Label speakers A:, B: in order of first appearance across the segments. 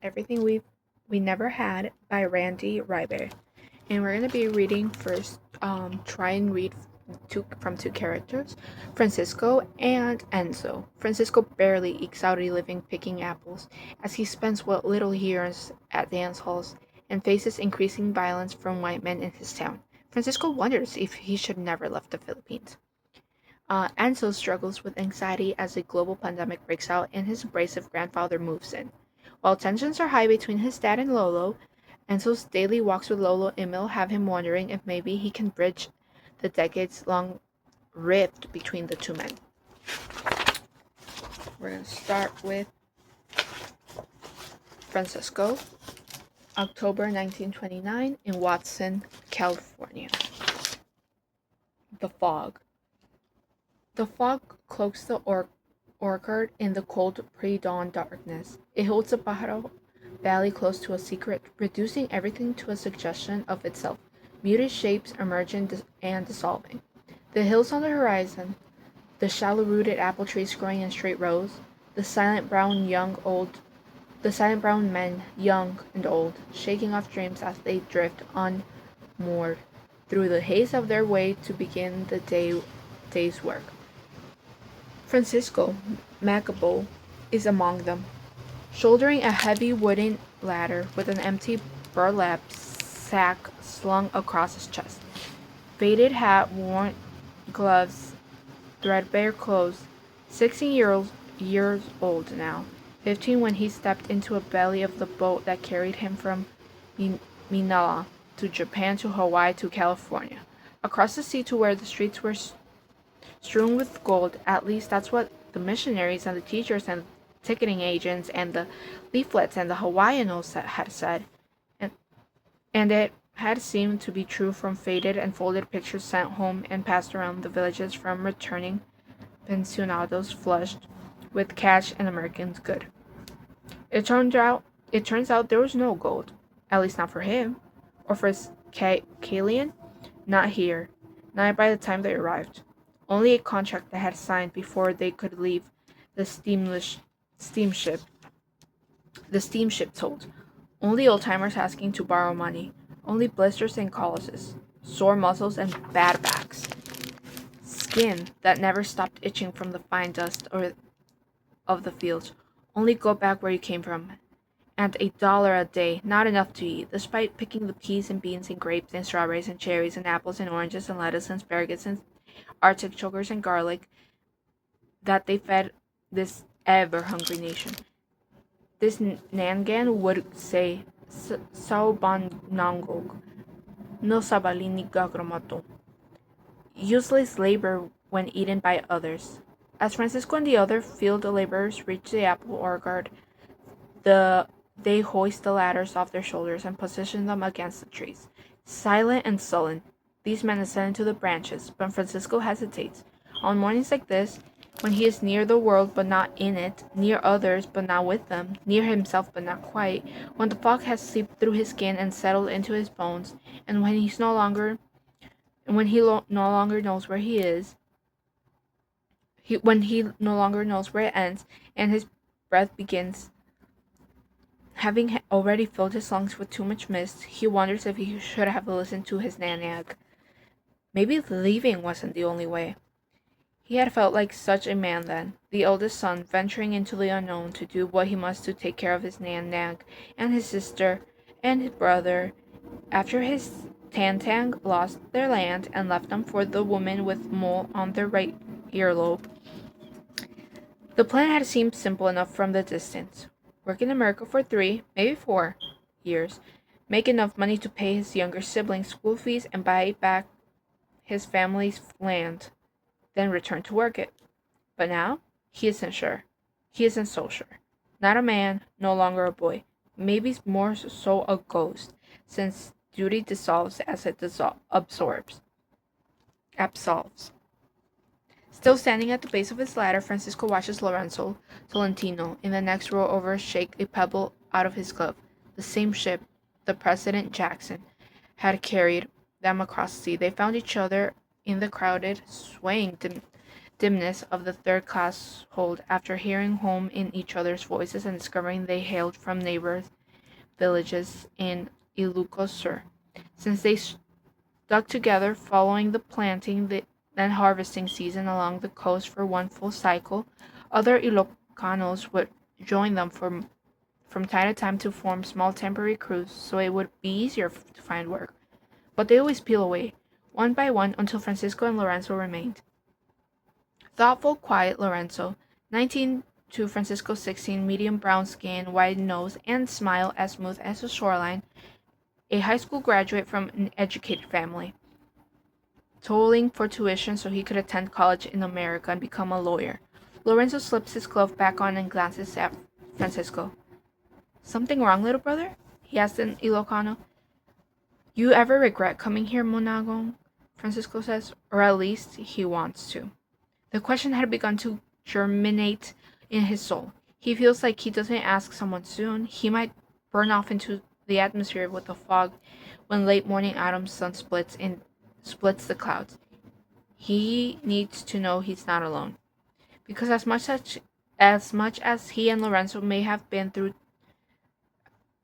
A: Everything We Never Had by Randy Ribay. And we're going to be reading first, try and read from two characters, Francisco and Enzo. Francisco barely ekes out a living picking apples as he spends what little he earns at dance halls and faces increasing violence from white men in his town. Francisco wonders if he should never left the Philippines. Enzo struggles with anxiety as a global pandemic breaks out and his abrasive grandfather moves in. While tensions are high between his dad and Lolo, Enzo's daily walks with Lolo Emil have him wondering if maybe he can bridge the decades-long rift between the two men. We're going to start with Francisco, October 1929 in Watson, California. The fog. The fog cloaks the orchard in the cold pre-dawn darkness. It holds the Pájaro Valley close to a secret, reducing everything to a suggestion of itself, muted shapes emerging and dissolving. The hills on the horizon, the shallow-rooted apple trees growing in straight rows, the silent brown men, young and old, shaking off dreams as they drift unmoored through the haze of their way to begin the day's work. Francisco Macabo is among them, shouldering a heavy wooden ladder with an empty burlap sack slung across his chest. Faded hat, worn gloves, threadbare clothes. 16 years old now, 15 when he stepped into the belly of the boat that carried him from Manila to Japan to Hawaii to California, across the sea to where the streets were strewn with gold. At least that's what the missionaries and the teachers and ticketing agents and the leaflets and the Hawaiianos had said, and it had seemed to be true from faded and folded pictures sent home and passed around the villages from returning pensionados flushed with cash and Americans' good. It turns out there was no gold, at least not for him, or for his Kalian, not here, not by the time they arrived. Only a contract they had signed before they could leave the steamship. The steamship told. Only old-timers asking to borrow money. Only blisters and calluses, sore muscles and bad backs. Skin that never stopped itching from the fine dust of the fields. Only go back where you came from. And $1 a day, not enough to eat, despite picking the peas and beans and grapes and strawberries and cherries and apples and oranges and lettuce and asparagus and artichokes and garlic that they fed this ever-hungry nation. This Nangan would say, Saubanangog, no sabalini gagramato. Useless labor when eaten by others. As Francisco and the other field laborers reach the apple orchard, they hoist the ladders off their shoulders and position them against the trees. Silent and sullen, these men ascend into the branches, but Francisco hesitates. On mornings like this, when he is near the world but not in it, near others but not with them, near himself but not quite, when the fog has seeped through his skin and settled into his bones, and when he no longer knows where he is, when he no longer knows where it ends, and his breath begins, having already filled his lungs with too much mist, he wonders if he should have listened to his nanag. Maybe leaving wasn't the only way. He had felt like such a man then, the eldest son, venturing into the unknown to do what he must to take care of his nanag and his sister and his brother, after his tantang lost their land and left them for the woman with mole on their right earlobe. The plan had seemed simple enough from the distance. Work in America for 3, maybe 4 years, make enough money to pay his younger siblings' school fees and buy back his family's land, then return to work it. But now, he isn't sure. He isn't so sure. Not a man, no longer a boy. Maybe more so a ghost, since duty dissolves as it absolves. Still standing at the base of his ladder, Francisco watches Lorenzo Tolentino in the next row over shake a pebble out of his glove. The same ship, the President Jackson, had carried them across the sea. They found each other in the crowded, swaying dimness of the third-class hold after hearing home in each other's voices and discovering they hailed from neighboring villages in Ilocos Sur. Since they stuck together following the planting then harvesting season along the coast for one full cycle, other Ilocanos would join them from time to time to form small temporary crews so it would be easier to find work. But they always peel away, one by one, until Francisco and Lorenzo remained. Thoughtful, quiet Lorenzo, 19 to Francisco 16, medium brown skin, wide nose, and smile as smooth as a shoreline, a high school graduate from an educated family, toiling for tuition so he could attend college in America and become a lawyer. Lorenzo slips his glove back on and glances at Francisco. "Something wrong, little brother?" he asked in Ilocano. "You ever regret coming here, Monagong?" Francisco says, or at least he wants to. The question had begun to germinate in his soul. He feels like he doesn't ask someone soon, he might burn off into the atmosphere with the fog when late morning autumn sun splits the clouds. He needs to know he's not alone. Because as much as he and Lorenzo may have been through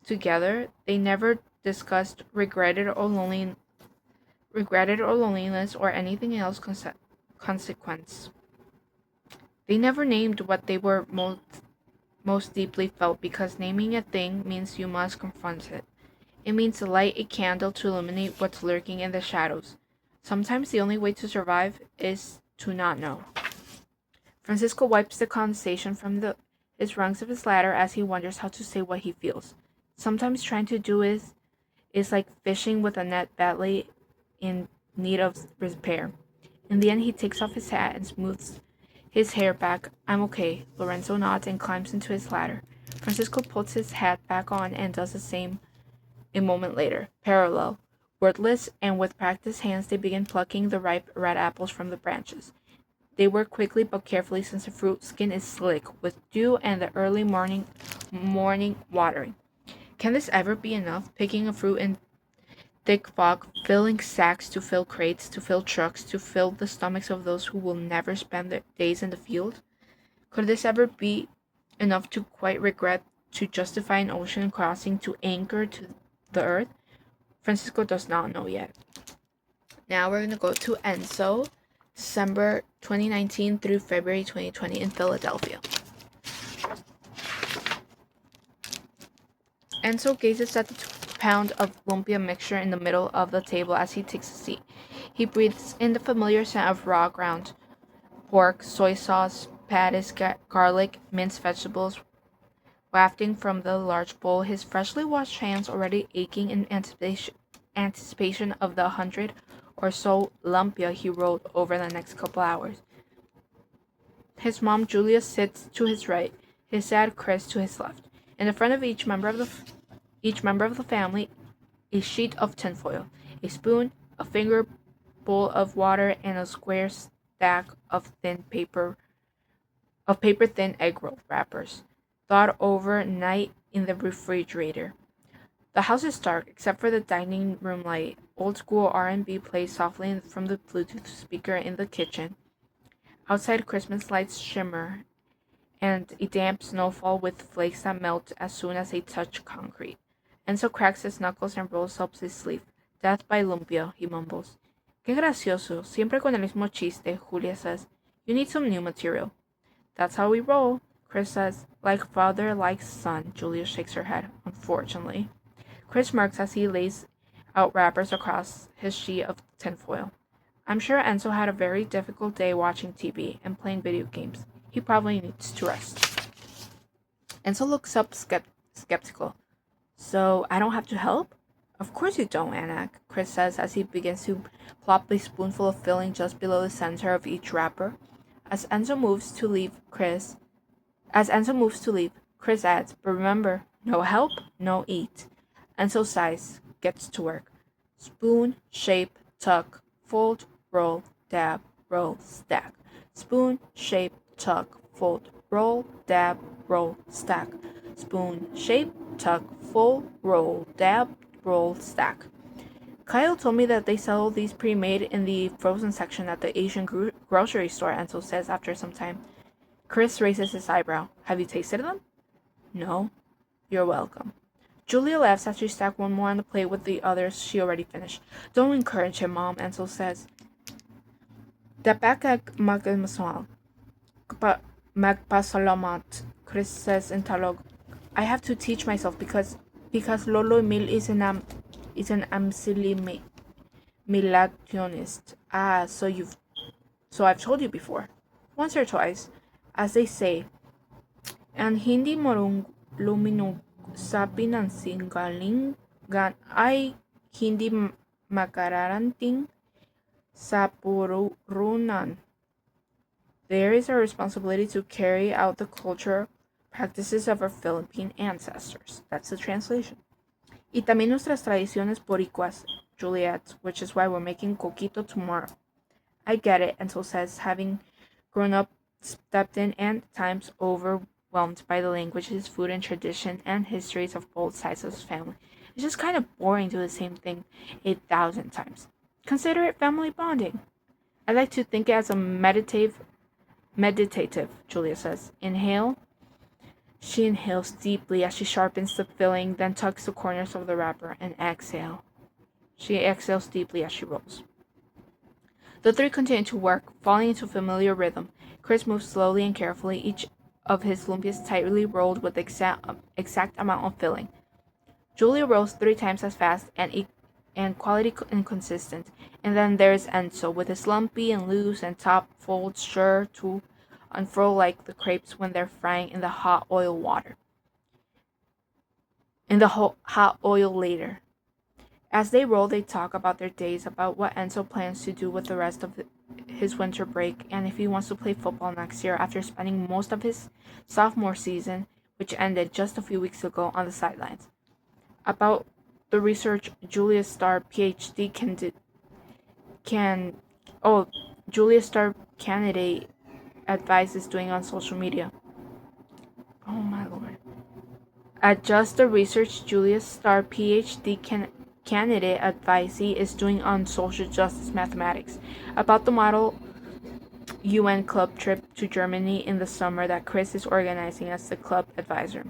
A: together, they never discussed regretted or loneliness or anything else consequence. They never named what they were most deeply felt, because naming a thing means you must confront it. It means to light a candle to illuminate what's lurking in the shadows. Sometimes the only way to survive is to not know. Francisco wipes the condensation from his rungs of his ladder as he wonders how to say what he feels. Sometimes trying to do is like fishing with a net badly in need of repair. In the end, he takes off his hat and smooths his hair back. "I'm okay." Lorenzo nods and climbs into his ladder. Francisco puts his hat back on and does the same a moment later. Parallel. Wordless and with practiced hands, they begin plucking the ripe red apples from the branches. They work quickly but carefully, since the fruit skin is slick with dew and the early morning watering. Can this ever be enough? Picking a fruit in thick fog, filling sacks to fill crates, to fill trucks, to fill the stomachs of those who will never spend their days in the field? Could this ever be enough to quite regret, to justify an ocean crossing, to anchor to the earth? Francisco does not know yet. Now we're going to go to Enzo, December 2019 through February 2020 in Philadelphia. Enzo gazes at the 2-pound of lumpia mixture in the middle of the table as he takes a seat. He breathes in the familiar scent of raw ground pork, soy sauce, patties, garlic, minced vegetables wafting from the large bowl, his freshly washed hands already aching in anticipation of the 100 or so lumpia he rolled over the next couple hours. His mom, Julia, sits to his right, his dad, Chris, to his left. In the front of each member of the family, a sheet of tinfoil, a spoon, a finger bowl of water, and a square stack of paper thin egg roll wrappers, thawed overnight in the refrigerator. The house is dark, except for the dining room light. Old school R&B plays softly from the Bluetooth speaker in the kitchen. Outside, Christmas lights shimmer, and a damp snowfall with flakes that melt as soon as they touch concrete. Enzo cracks his knuckles and rolls up his sleeve. "Death by lumpia," he mumbles. "Qué gracioso, siempre con el mismo chiste," Julia says. "You need some new material." "That's how we roll," Chris says. "Like father, like son," Julia shakes her head, unfortunately. Chris smirks as he lays out wrappers across his sheet of tinfoil. "I'm sure Enzo had a very difficult day watching TV and playing video games. He probably needs to rest." Enzo looks up skeptical. "So I don't have to help?" "Of course you don't, Anak," Chris says as he begins to plop a spoonful of filling just below the center of each wrapper. As Enzo moves to leave, Chris adds, "But remember, no help, no eat." Enzo sighs, gets to work. Spoon, shape, tuck, fold, roll, dab, roll, stack. Spoon, shape, tuck, fold, roll, dab, roll, stack. Spoon, shape, tuck, fold, roll, dab, roll, stack. "Kyle told me that they sell these pre-made in the frozen section at the Asian grocery store," Enzo says after some time. Chris raises his eyebrow. "Have you tasted them?" "No." "You're welcome." Julia laughs as she stacks one more on the plate with the others she already finished. Don't encourage him, Mom, Ansel says. Dapakak magmasmal. Magpasalamat, Chris says in Tagalog. I have to teach myself because Lolo Emil is an amsilimationist. Ah, so I've told you before. Once or twice, as they say, and hindi marunong luminog sa pinansingalingan ay hindi makararanting sa purunan. There is a responsibility to carry out the culture practices of our Philippine ancestors. That's the translation. Y también nuestras tradiciones boricuas, Juliet, which is why we're making coquito tomorrow. I get it, Ansel says, having grown up, stepped in, and at times overwhelmed by the languages, food, and tradition and histories of both sides of his family. It's just kind of boring to do the same thing 8,000 times. Consider it family bonding. I like to think it as a meditative, Julia says. Inhale. She inhales deeply as she sharpens the filling, then tucks the corners of the wrapper, and exhale. She exhales deeply as she rolls. The three continue to work, falling into a familiar rhythm. Chris moves slowly and carefully, each of his lumpias tightly rolled with the exact amount of filling. Julia rolls 3 times as fast and quality inconsistent. And then there's Enzo with his lumpy and loose and top folds sure to unfurl like the crepes when they're frying in the hot oil later. As they roll, they talk about their days, about what Enzo plans to do with the rest of his winter break, and if he wants to play football next year after spending most of his sophomore season, which ended just a few weeks ago, on the sidelines. About the research Julia Starr PhD Julia Starr candidate advice is doing on social media. Oh my lord. Just the research Julia Starr PhD candidate advisee is doing on social justice mathematics, about the model UN club trip to Germany in the summer that Chris is organizing as the club advisor.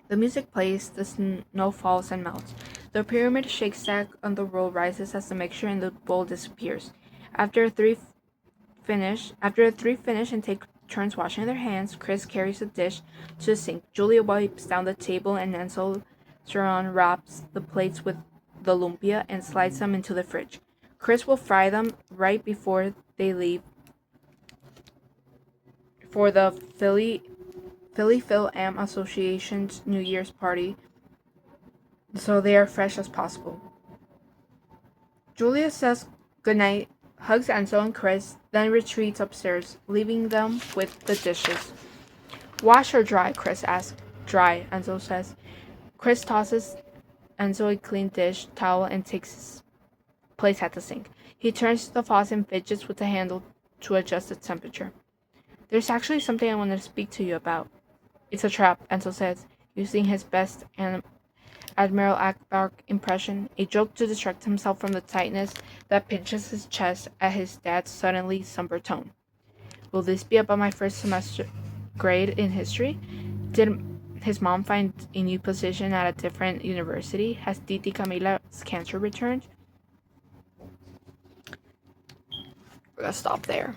A: The music plays, the snow falls and melts. The pyramid shake stack on the roll rises as the mixture in the bowl disappears. After the three finish and take turns washing their hands, Chris carries the dish to the sink. Julia wipes down the table and Ansel Saron wraps the plates with the lumpia and slides them into the fridge. Chris will fry them right before they leave for the Philly Phil Am Association's New Year's party, so they are fresh as possible. Julia says goodnight, hugs Enzo and Chris, then retreats upstairs, leaving them with the dishes. Wash or dry? Chris asks. Dry, Enzo says. Chris tosses Enzo a clean dish towel and takes his place at the sink. He turns to the faucet and fidgets with the handle to adjust the temperature. There's actually something I wanted to speak to you about. It's a trap, Enzo says, using his best Admiral Akbar impression, a joke to distract himself from the tightness that pinches his chest at his dad's suddenly somber tone. Will this be about my first semester grade in history? Did his mom find a new position at a different university? Has Titi Camila's cancer returned? We're gonna stop there.